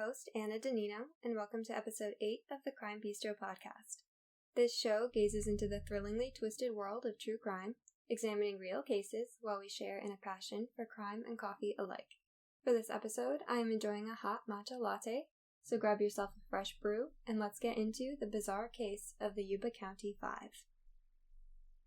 host, Anna Danino, and welcome to episode 8 of the Crime Bistro podcast. This show gazes into the thrillingly twisted world of true crime, examining real cases while we share in a passion for crime and coffee alike. For this episode, I am enjoying a hot matcha latte, so grab yourself a fresh brew, and let's get into the bizarre case of the Yuba County Five.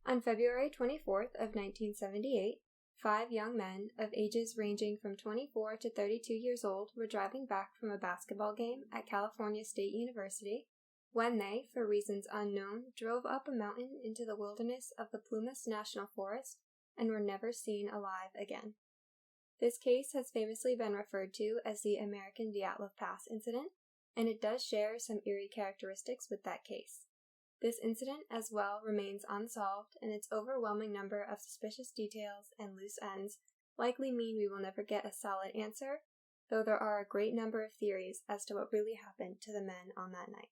On February 24th of 1978, 5 young men of ages ranging from 24 to 32 years old were driving back from a basketball game at California State University when they, for reasons unknown, drove up a mountain into the wilderness of the Plumas National Forest and were never seen alive again. This case has famously been referred to as the American Diablo Pass incident, and it does share some eerie characteristics with that case. This incident as well remains unsolved, and its overwhelming number of suspicious details and loose ends likely mean we will never get a solid answer, though there are a great number of theories as to what really happened to the men on that night.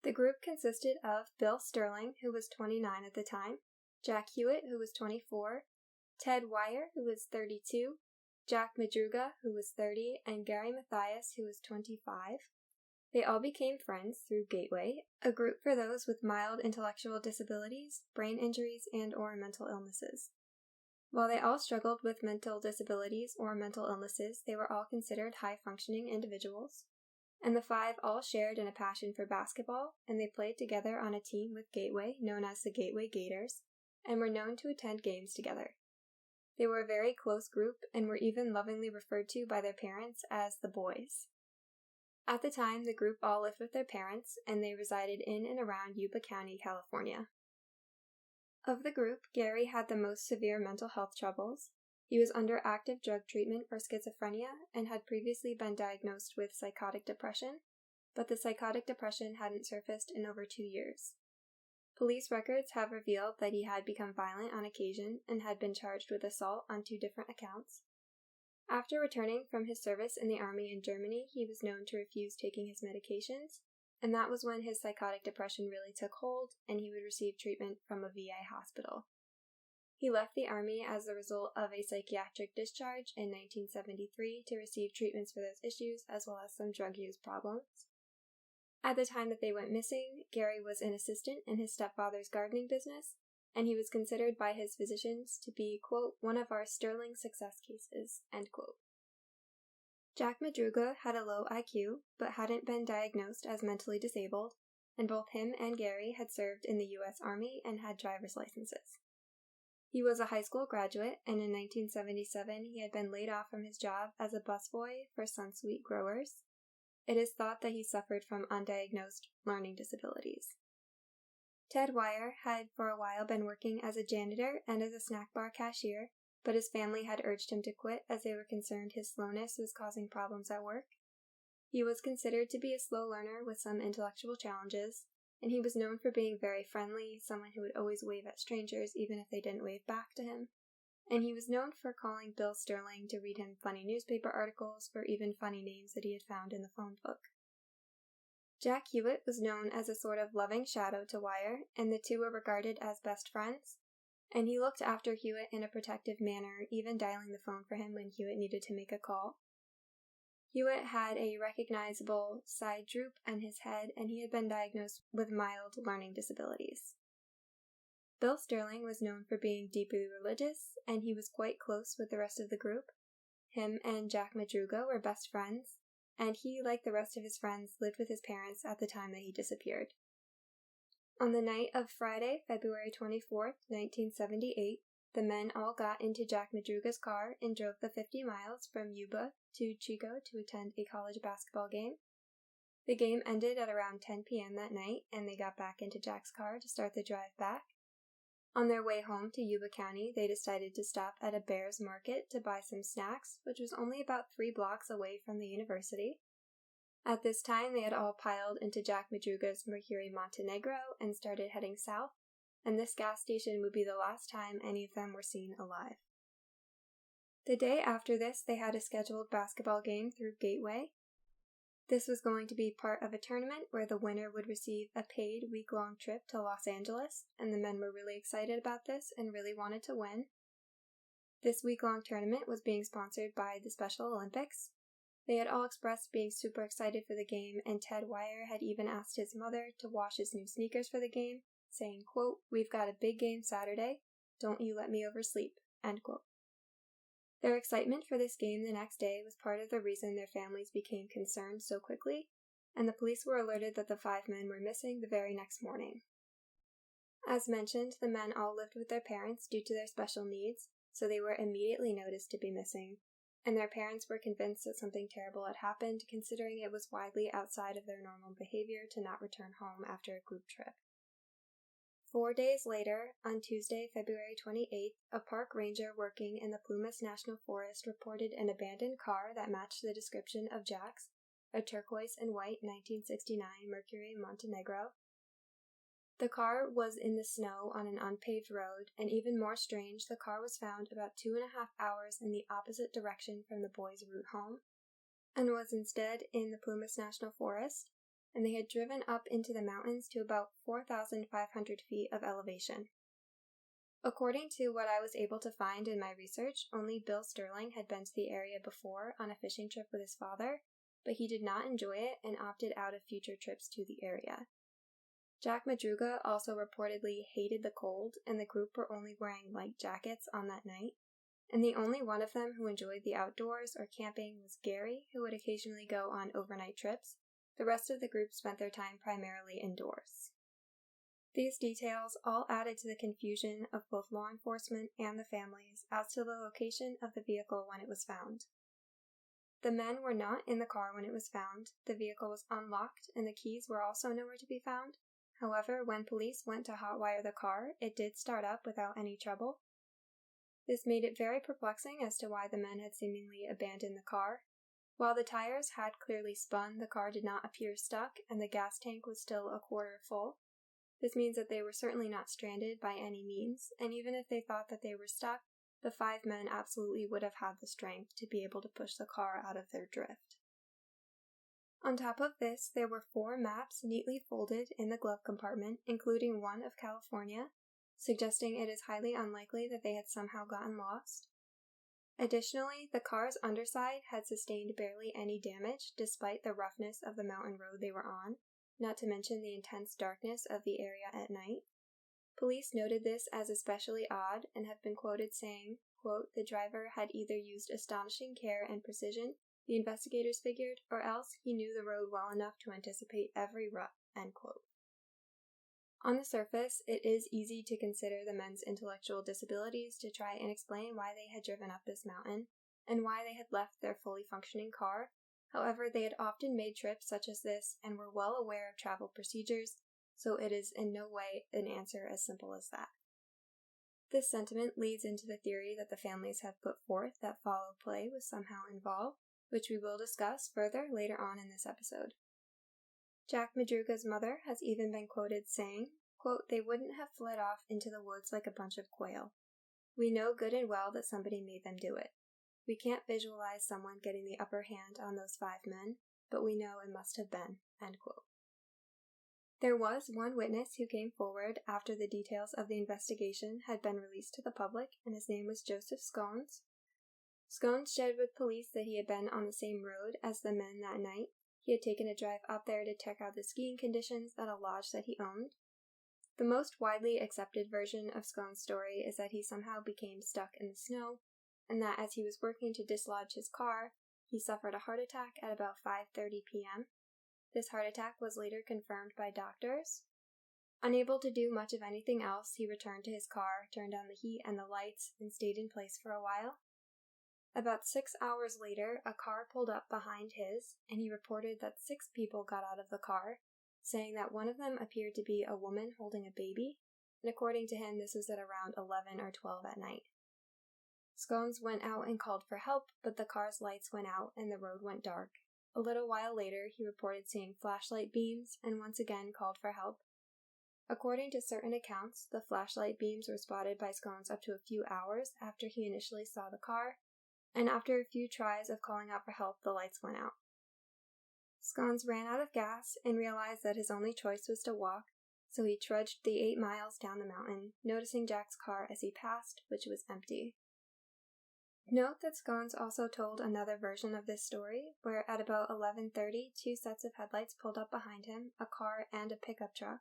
The group consisted of Bill Sterling, who was 29 at the time, Jack Hewitt, who was 24, Ted Weir, who was 32, Jack Madruga, who was 30, and Gary Matthias, who was 25. They all became friends through Gateway, a group for those with mild intellectual disabilities, brain injuries, and/or mental illnesses. While they all struggled with mental disabilities or mental illnesses, they were all considered high-functioning individuals. And the 5 all shared in a passion for basketball, and they played together on a team with Gateway, known as the Gateway Gators, and were known to attend games together. They were a very close group and were even lovingly referred to by their parents as the Boys. At the time, the group all lived with their parents, and they resided in and around Yuba County, California. Of the group, Gary had the most severe mental health troubles. He was under active drug treatment for schizophrenia and had previously been diagnosed with psychotic depression, but the psychotic depression hadn't surfaced in over 2 years. Police records have revealed that he had become violent on occasion and had been charged with assault on 2 different accounts. After returning from his service in the army in Germany, he was known to refuse taking his medications, and that was when his psychotic depression really took hold and he would receive treatment from a VA hospital. He left the army as the result of a psychiatric discharge in 1973 to receive treatments for those issues as well as some drug use problems. At the time that they went missing, Gary was an assistant in his stepfather's gardening business, and he was considered by his physicians to be, quote, one of our sterling success cases, end quote. Jack Madruga had a low IQ, but hadn't been diagnosed as mentally disabled, and both him and Gary had served in the U.S. Army and had driver's licenses. He was a high school graduate, and in 1977 he had been laid off from his job as a busboy for Sunsweet Growers. It is thought that he suffered from undiagnosed learning disabilities. Ted Weir had for a while been working as a janitor and as a snack bar cashier, but his family had urged him to quit as they were concerned his slowness was causing problems at work. He was considered to be a slow learner with some intellectual challenges, and he was known for being very friendly, someone who would always wave at strangers even if they didn't wave back to him. And he was known for calling Bill Sterling to read him funny newspaper articles or even funny names that he had found in the phone book. Jack Hewitt was known as a sort of loving shadow to Weir, and the two were regarded as best friends, and he looked after Hewitt in a protective manner, even dialing the phone for him when Hewitt needed to make a call. Hewitt had a recognizable side droop on his head, and he had been diagnosed with mild learning disabilities. Bill Sterling was known for being deeply religious, and he was quite close with the rest of the group. Him and Jack Madruga were best friends, and he, like the rest of his friends, lived with his parents at the time that he disappeared. On the night of Friday, February 24th, 1978, the men all got into Jack Madruga's car and drove the 50 miles from Yuba to Chico to attend a college basketball game. The game ended at around 10 p.m. that night, and they got back into Jack's car to start the drive back. On their way home to Yuba County, they decided to stop at a Bears Market to buy some snacks, which was only about 3 blocks away from the university. At this time, they had all piled into Jack Madruga's Mercury Montenegro and started heading south, and this gas station would be the last time any of them were seen alive. The day after this, they had a scheduled basketball game through Gateway. This was going to be part of a tournament where the winner would receive a paid week-long trip to Los Angeles, and the men were really excited about this and really wanted to win. This week-long tournament was being sponsored by the Special Olympics, They had all expressed being super excited for the game, and Ted Weir had even asked his mother to wash his new sneakers for the game, saying, quote, "We've got a big game Saturday. Don't you let me oversleep," end quote. Their excitement for this game the next day was part of the reason their families became concerned so quickly, and the police were alerted that the 5 men were missing the very next morning. As mentioned, the men all lived with their parents due to their special needs, so they were immediately noticed to be missing, and their parents were convinced that something terrible had happened, considering it was widely outside of their normal behavior to not return home after a group trip. 4 days later, on Tuesday, February 28th, a park ranger working in the Plumas National Forest reported an abandoned car that matched the description of Jack's, a turquoise and white 1969 Mercury Montenegro. The car was in the snow on an unpaved road, and even more strange, the car was found about 2.5 hours in the opposite direction from the boys' route home, and was instead in the Plumas National Forest, and they had driven up into the mountains to about 4,500 feet of elevation. According to what I was able to find in my research, only Bill Sterling had been to the area before on a fishing trip with his father, but he did not enjoy it and opted out of future trips to the area. Jack Madruga also reportedly hated the cold, and the group were only wearing light jackets on that night, and the only one of them who enjoyed the outdoors or camping was Gary, who would occasionally go on overnight trips. The rest of the group spent their time primarily indoors. These details all added to the confusion of both law enforcement and the families as to the location of the vehicle when it was found. The men were not in the car when it was found, the vehicle was unlocked, and the keys were also nowhere to be found. However, when police went to hotwire the car, it did start up without any trouble. This made it very perplexing as to why the men had seemingly abandoned the car. While the tires had clearly spun, the car did not appear stuck, and the gas tank was still a quarter full. This means that they were certainly not stranded by any means, and even if they thought that they were stuck, the 5 men absolutely would have had the strength to be able to push the car out of their drift. On top of this, there were 4 maps neatly folded in the glove compartment, including one of California, suggesting it is highly unlikely that they had somehow gotten lost. Additionally, the car's underside had sustained barely any damage despite the roughness of the mountain road they were on, not to mention the intense darkness of the area at night. Police noted this as especially odd and have been quoted saying, quote, "The driver had either used astonishing care and precision, the investigators figured, or else he knew the road well enough to anticipate every rut," end quote. On the surface, it is easy to consider the men's intellectual disabilities to try and explain why they had driven up this mountain, and why they had left their fully functioning car. However, they had often made trips such as this and were well aware of travel procedures, so it is in no way an answer as simple as that. This sentiment leads into the theory that the families have put forth that foul play was somehow involved, which we will discuss further later on in this episode. Jack Madruga's mother has even been quoted saying, quote, "They wouldn't have fled off into the woods like a bunch of quail. We know good and well that somebody made them do it. We can't visualize someone getting the upper hand on those 5 men, but we know it must have been," end quote. There was one witness who came forward after the details of the investigation had been released to the public, and his name was Joseph Scones. Scones shared with police that he had been on the same road as the men that night. He had taken a drive up there to check out the skiing conditions at a lodge that he owned. The most widely accepted version of Scones' story is that he somehow became stuck in the snow, and that as he was working to dislodge his car, he suffered a heart attack at about 5:30 p.m. This heart attack was later confirmed by doctors. Unable to do much of anything else, he returned to his car, turned on the heat and the lights, and stayed in place for a while. About 6 hours later, a car pulled up behind his, and he reported that 6 people got out of the car, saying that one of them appeared to be a woman holding a baby, and according to him, this was at around 11 or 12 at night. Scones went out and called for help, but the car's lights went out and the road went dark. A little while later, he reported seeing flashlight beams and once again called for help. According to certain accounts, the flashlight beams were spotted by Scones up to a few hours after he initially saw the car, and after a few tries of calling out for help, the lights went out. Scones ran out of gas and realized that his only choice was to walk, so he trudged the 8 miles down the mountain, noticing Jack's car as he passed, which was empty. Note that Scones also told another version of this story, where at about 11:30, 2 sets of headlights pulled up behind him, a car and a pickup truck.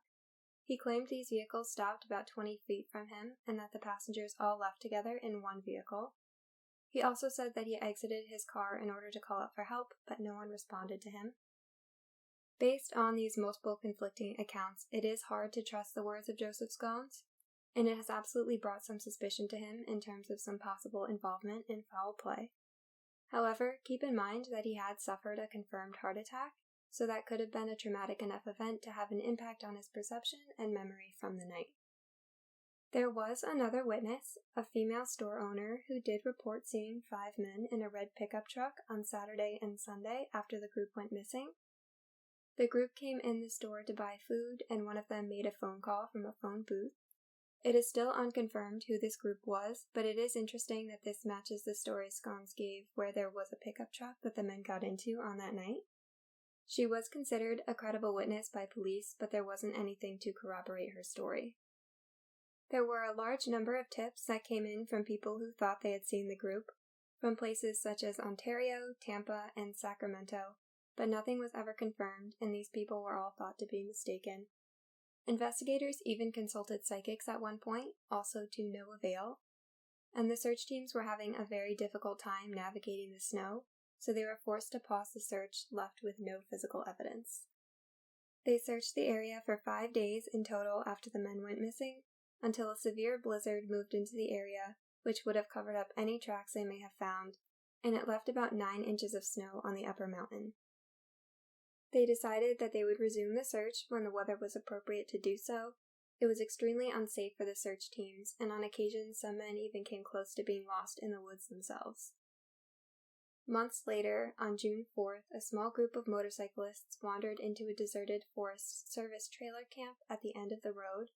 He claimed these vehicles stopped about 20 feet from him, and that the passengers all left together in one vehicle. He also said that he exited his car in order to call out for help, but no one responded to him. Based on these multiple conflicting accounts, it is hard to trust the words of Joseph Scones, and it has absolutely brought some suspicion to him in terms of some possible involvement in foul play. However, keep in mind that he had suffered a confirmed heart attack, so that could have been a traumatic enough event to have an impact on his perception and memory from the night. There was another witness, a female store owner, who did report seeing 5 men in a red pickup truck on Saturday and Sunday after the group went missing. The group came in the store to buy food, and one of them made a phone call from a phone booth. It is still unconfirmed who this group was, but it is interesting that this matches the story Scones gave where there was a pickup truck that the men got into on that night. She was considered a credible witness by police, but there wasn't anything to corroborate her story. There were a large number of tips that came in from people who thought they had seen the group, from places such as Ontario, Tampa, and Sacramento, but nothing was ever confirmed, and these people were all thought to be mistaken. Investigators even consulted psychics at one point, also to no avail, and the search teams were having a very difficult time navigating the snow, so they were forced to pause the search, left with no physical evidence. They searched the area for 5 days in total after the men went missing, until a severe blizzard moved into the area, which would have covered up any tracks they may have found, and it left about 9 inches of snow on the upper mountain. They decided that they would resume the search when the weather was appropriate to do so. It was extremely unsafe for the search teams, and on occasion some men even came close to being lost in the woods themselves. Months later, on June 4th, a small group of motorcyclists wandered into a deserted Forest Service trailer camp at the end of the road,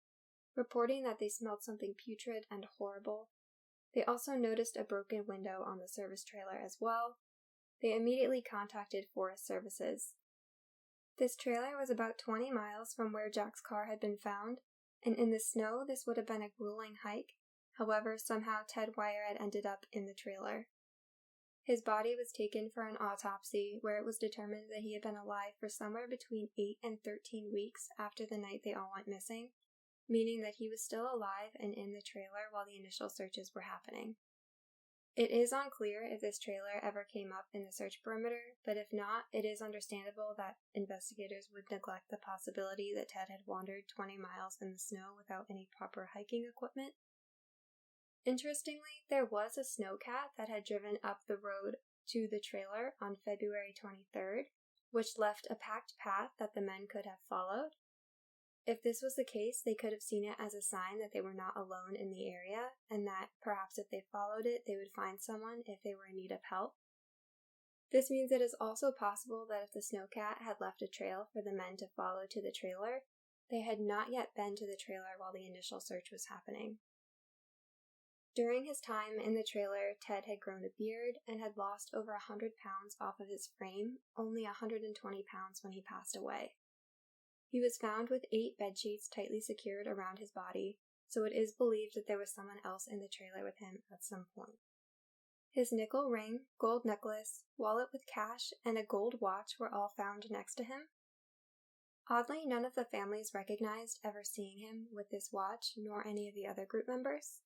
reporting that they smelled something putrid and horrible. They also noticed a broken window on the service trailer as well. They immediately contacted Forest Services. This trailer was about 20 miles from where Jack's car had been found, and in the snow this would have been a grueling hike. However, somehow Ted Weir had ended up in the trailer. His body was taken for an autopsy, where it was determined that he had been alive for somewhere between 8 and 13 weeks after the night they all went missing, meaning that he was still alive and in the trailer while the initial searches were happening. It is unclear if this trailer ever came up in the search perimeter, but if not, it is understandable that investigators would neglect the possibility that Ted had wandered 20 miles in the snow without any proper hiking equipment. Interestingly, there was a snowcat that had driven up the road to the trailer on February 23rd, which left a packed path that the men could have followed. If this was the case, they could have seen it as a sign that they were not alone in the area, and that perhaps if they followed it, they would find someone if they were in need of help. This means it is also possible that if the snowcat had left a trail for the men to follow to the trailer, they had not yet been to the trailer while the initial search was happening. During his time in the trailer, Ted had grown a beard and had lost over 100 pounds off of his frame, only 120 pounds when he passed away. He was found with 8 bedsheets tightly secured around his body, so it is believed that there was someone else in the trailer with him at some point. His nickel ring, gold necklace, wallet with cash, and a gold watch were all found next to him. Oddly, none of the families recognized ever seeing him with this watch, nor any of the other group members.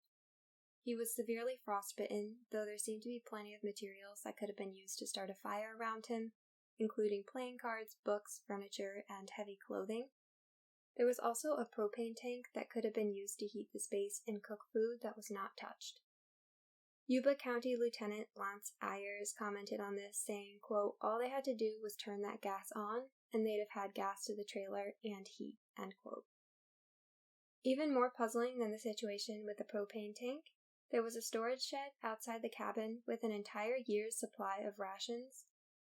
He was severely frostbitten, though there seemed to be plenty of materials that could have been used to start a fire around him, including playing cards, books, furniture, and heavy clothing. There was also a propane tank that could have been used to heat the space and cook food that was not touched. Yuba County Lieutenant Lance Ayers commented on this, saying, quote, "All they had to do was turn that gas on, and they'd have had gas to the trailer and heat," end quote. Even more puzzling than the situation with the propane tank, there was a storage shed outside the cabin with an entire year's supply of rations.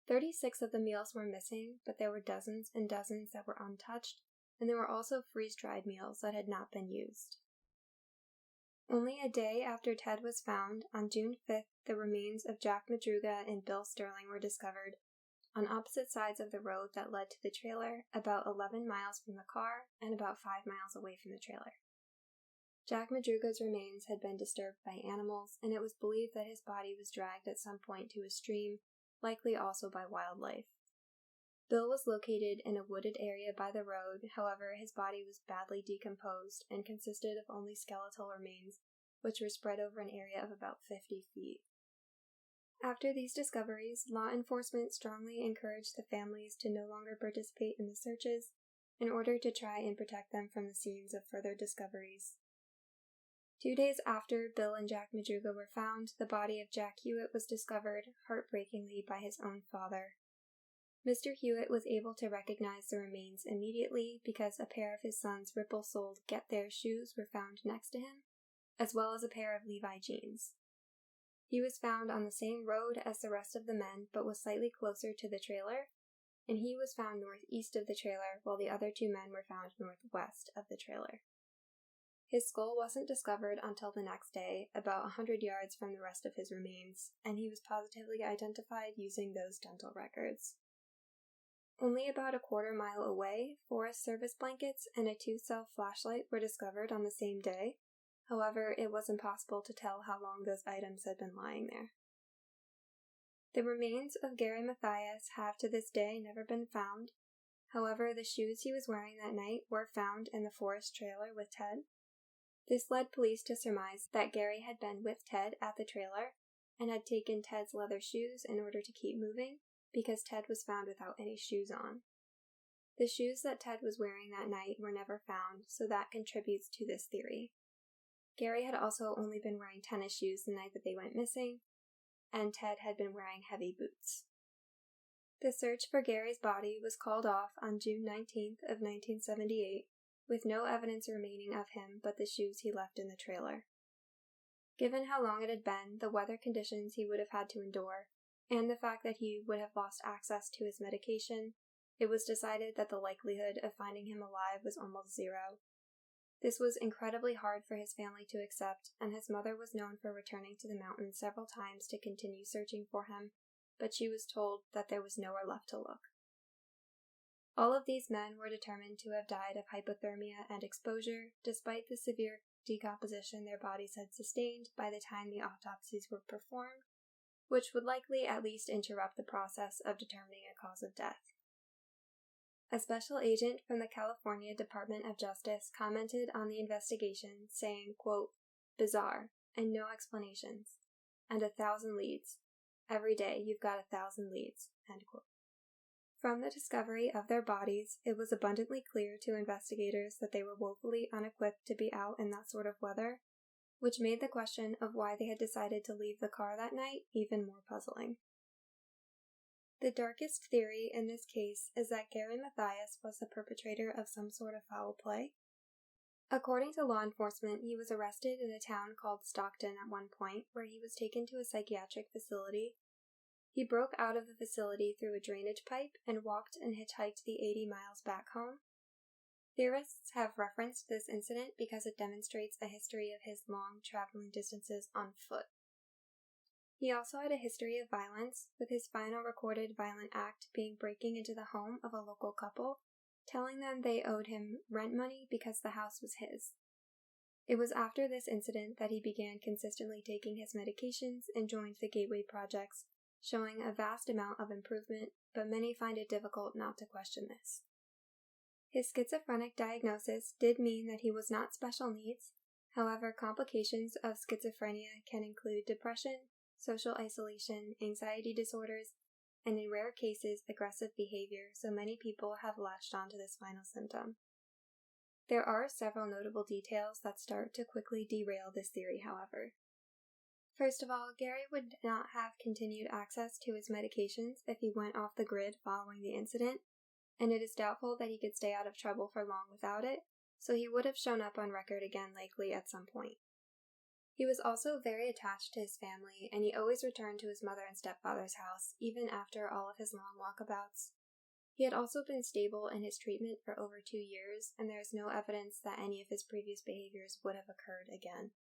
36 of the meals were missing, but there were dozens and dozens that were untouched, and there were also freeze-dried meals that had not been used. Only a day after Ted was found, on June 5th, the remains of Jack Madruga and Bill Sterling were discovered on opposite sides of the road that led to the trailer, about 11 miles from the car and about 5 miles away from the trailer. Jack Madruga's remains had been disturbed by animals, and it was believed that his body was dragged at some point to a stream, likely also by wildlife. Bill was located in a wooded area by the road, however, his body was badly decomposed and consisted of only skeletal remains, which were spread over an area of about 50 feet. After these discoveries, law enforcement strongly encouraged the families to no longer participate in the searches in order to try and protect them from the scenes of further discoveries. 2 days after Bill and Jack Madruga were found, the body of Jack Hewitt was discovered, heartbreakingly, by his own father. Mr. Hewitt was able to recognize the remains immediately because a pair of his son's ripple-soled Get There shoes were found next to him, as well as a pair of Levi jeans. He was found on the same road as the rest of the men, but was slightly closer to the trailer, and he was found northeast of the trailer, while the other 2 men were found northwest of the trailer. His skull wasn't discovered until the next day, about 100 yards from the rest of his remains, and he was positively identified using those dental records. Only about a quarter-mile away, Forest Service blankets and a 2-cell flashlight were discovered on the same day. However, it was impossible to tell how long those items had been lying there. The remains of Gary Matthias have to this day never been found. However, the shoes he was wearing that night were found in the Forest trailer with Ted. This led police to surmise that Gary had been with Ted at the trailer and had taken Ted's leather shoes in order to keep moving, because Ted was found without any shoes on. The shoes that Ted was wearing that night were never found, so that contributes to this theory. Gary had also only been wearing tennis shoes the night that they went missing, and Ted had been wearing heavy boots. The search for Gary's body was called off on June 19th of 1978, with no evidence remaining of him but the shoes he left in the trailer. Given how long it had been, the weather conditions he would have had to endure, and the fact that he would have lost access to his medication, it was decided that the likelihood of finding him alive was almost zero. This was incredibly hard for his family to accept, and his mother was known for returning to the mountains several times to continue searching for him, but she was told that there was nowhere left to look. All of these men were determined to have died of hypothermia and exposure, despite the severe decomposition their bodies had sustained by the time the autopsies were performed, which would likely at least interrupt the process of determining a cause of death. A special agent from the California Department of Justice commented on the investigation, saying, quote, "Bizarre, and no explanations, and 1,000 leads. Every day you've got 1,000 leads," end quote. From the discovery of their bodies, it was abundantly clear to investigators that they were woefully unequipped to be out in that sort of weather, which made the question of why they had decided to leave the car that night even more puzzling. The darkest theory in this case is that Gary Matthias was the perpetrator of some sort of foul play. According to law enforcement, he was arrested in a town called Stockton at one point, where he was taken to a psychiatric facility. He broke out of the facility through a drainage pipe and walked and hitchhiked the 80 miles back home. Theorists have referenced this incident because it demonstrates a history of his long traveling distances on foot. He also had a history of violence, with his final recorded violent act being breaking into the home of a local couple, telling them they owed him rent money because the house was his. It was after this incident that he began consistently taking his medications and joined the Gateway Projects, showing a vast amount of improvement, but many find it difficult not to question this. His schizophrenic diagnosis did mean that he was not special needs. However, complications of schizophrenia can include depression, social isolation, anxiety disorders, and in rare cases, aggressive behavior, so many people have latched onto this final symptom. There are several notable details that start to quickly derail this theory, however. First of all, Gary would not have continued access to his medications if he went off the grid following the incident, and it is doubtful that he could stay out of trouble for long without it, so he would have shown up on record again likely at some point. He was also very attached to his family, and he always returned to his mother and stepfather's house, even after all of his long walkabouts. He had also been stable in his treatment for over 2 years, and there is no evidence that any of his previous behaviors would have occurred again.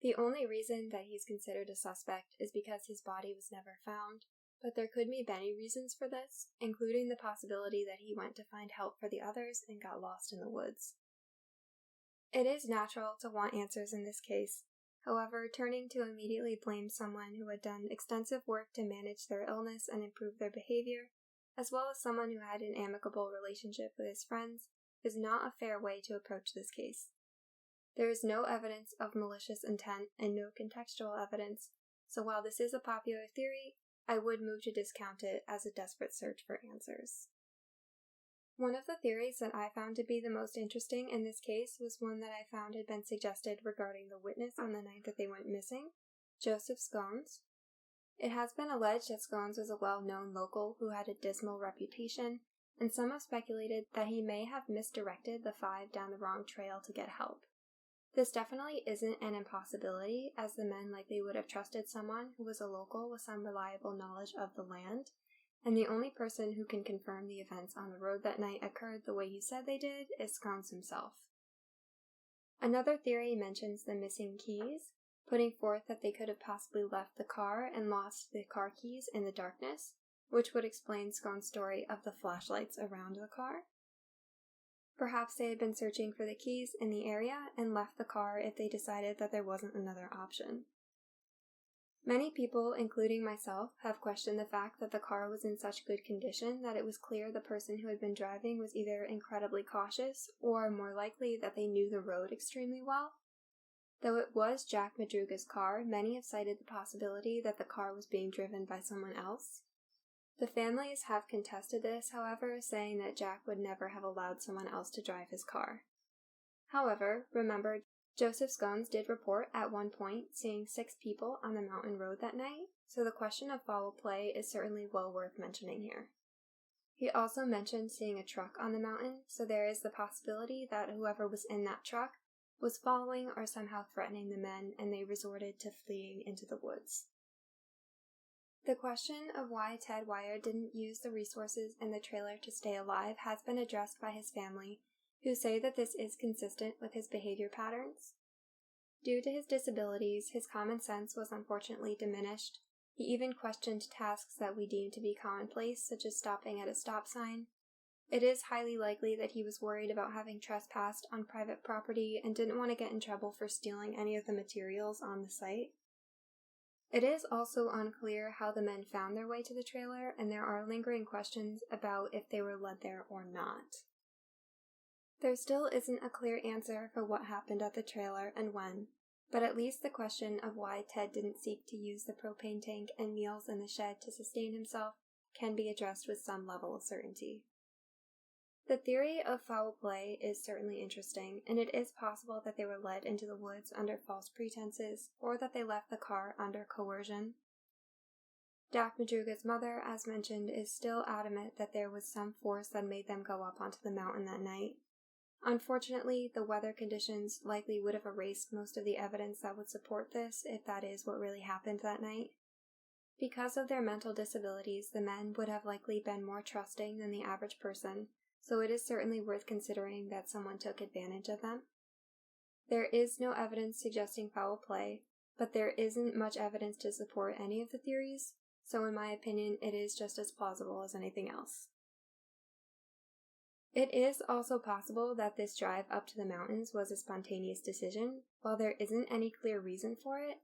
The only reason that he's considered a suspect is because his body was never found, but there could be many reasons for this, including the possibility that he went to find help for the others and got lost in the woods. It is natural to want answers in this case. However, turning to immediately blame someone who had done extensive work to manage their illness and improve their behavior, as well as someone who had an amicable relationship with his friends, is not a fair way to approach this case. There is no evidence of malicious intent and no contextual evidence, so while this is a popular theory, I would move to discount it as a desperate search for answers. One of the theories that I found to be the most interesting in this case was one that I found had been suggested regarding the witness on the night that they went missing, Joseph Scones. It has been alleged that Scones was a well-known local who had a dismal reputation, and some have speculated that he may have misdirected the five down the wrong trail to get help. This definitely isn't an impossibility, as the men likely would have trusted someone who was a local with some reliable knowledge of the land, and the only person who can confirm the events on the road that night occurred the way he said they did is Scones himself. Another theory mentions the missing keys, putting forth that they could have possibly left the car and lost the car keys in the darkness, which would explain Scones' story of the flashlights around the car. Perhaps they had been searching for the keys in the area and left the car if they decided that there wasn't another option. Many people, including myself, have questioned the fact that the car was in such good condition that it was clear the person who had been driving was either incredibly cautious or, more likely, that they knew the road extremely well. Though it was Jack Madruga's car, many have cited the possibility that the car was being driven by someone else. The families have contested this, however, saying that Jack would never have allowed someone else to drive his car. However, remember, Joseph Scones did report at one point seeing 6 people on the mountain road that night, so the question of foul play is certainly well worth mentioning here. He also mentioned seeing a truck on the mountain, so there is the possibility that whoever was in that truck was following or somehow threatening the men, and they resorted to fleeing into the woods. The question of why Ted Weir didn't use the resources in the trailer to stay alive has been addressed by his family, who say that this is consistent with his behavior patterns. Due to his disabilities, his common sense was unfortunately diminished. He even questioned tasks that we deem to be commonplace, such as stopping at a stop sign. It is highly likely that he was worried about having trespassed on private property and didn't want to get in trouble for stealing any of the materials on the site. It is also unclear how the men found their way to the trailer, and there are lingering questions about if they were led there or not. There still isn't a clear answer for what happened at the trailer and when, but at least the question of why Ted didn't seek to use the propane tank and meals in the shed to sustain himself can be addressed with some level of certainty. The theory of foul play is certainly interesting, and it is possible that they were led into the woods under false pretenses, or that they left the car under coercion. Jack Madruga's mother, as mentioned, is still adamant that there was some force that made them go up onto the mountain that night. Unfortunately, the weather conditions likely would have erased most of the evidence that would support this if that is what really happened that night. Because of their mental disabilities, the men would have likely been more trusting than the average person, so it is certainly worth considering that someone took advantage of them. There is no evidence suggesting foul play, but there isn't much evidence to support any of the theories, so in my opinion, it is just as plausible as anything else. It is also possible that this drive up to the mountains was a spontaneous decision, while there isn't any clear reason for it.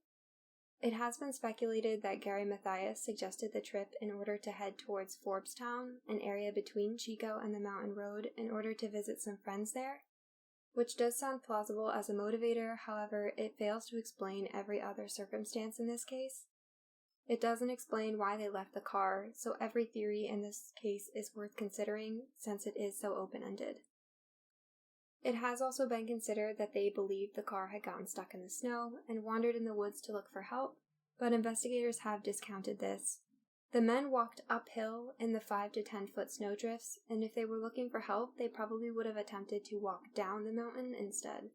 It has been speculated that Gary Matthias suggested the trip in order to head towards Forbstown, an area between Chico and the mountain road, in order to visit some friends there, which does sound plausible as a motivator. However, it fails to explain every other circumstance in this case. It doesn't explain why they left the car, so every theory in this case is worth considering since it is so open-ended. It has also been considered that they believed the car had gotten stuck in the snow and wandered in the woods to look for help, but investigators have discounted this. The men walked uphill in the 5 to 10 foot snowdrifts, and if they were looking for help, they probably would have attempted to walk down the mountain instead.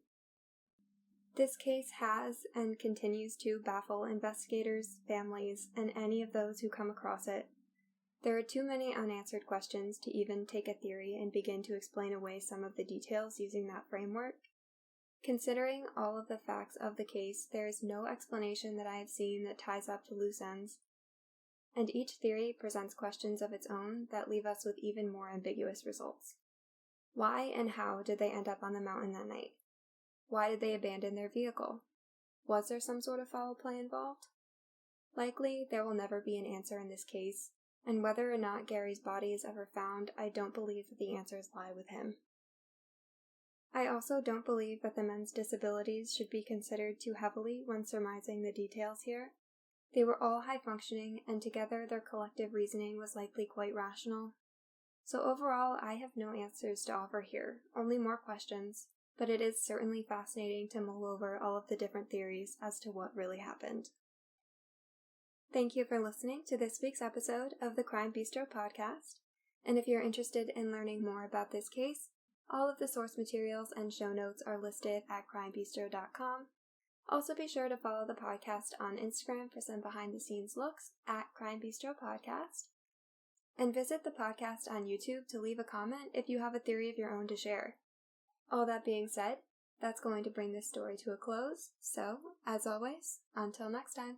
This case has and continues to baffle investigators, families, and any of those who come across it. There are too many unanswered questions to even take a theory and begin to explain away some of the details using that framework. Considering all of the facts of the case, there is no explanation that I have seen that ties up the loose ends, and each theory presents questions of its own that leave us with even more ambiguous results. Why and how did they end up on the mountain that night? Why did they abandon their vehicle? Was there some sort of foul play involved? Likely, there will never be an answer in this case, and whether or not Gary's body is ever found, I don't believe that the answers lie with him. I also don't believe that the men's disabilities should be considered too heavily when surmising the details here. They were all high-functioning, and together their collective reasoning was likely quite rational. So overall, I have no answers to offer here, only more questions, but it is certainly fascinating to mull over all of the different theories as to what really happened. Thank you for listening to this week's episode of the Crime Bistro podcast, and if you're interested in learning more about this case, all of the source materials and show notes are listed at crimebistro.com. Also be sure to follow the podcast on Instagram for some behind-the-scenes looks at Crime Bistro Podcast, and visit the podcast on YouTube to leave a comment if you have a theory of your own to share. All that being said, that's going to bring this story to a close, so, as always, until next time.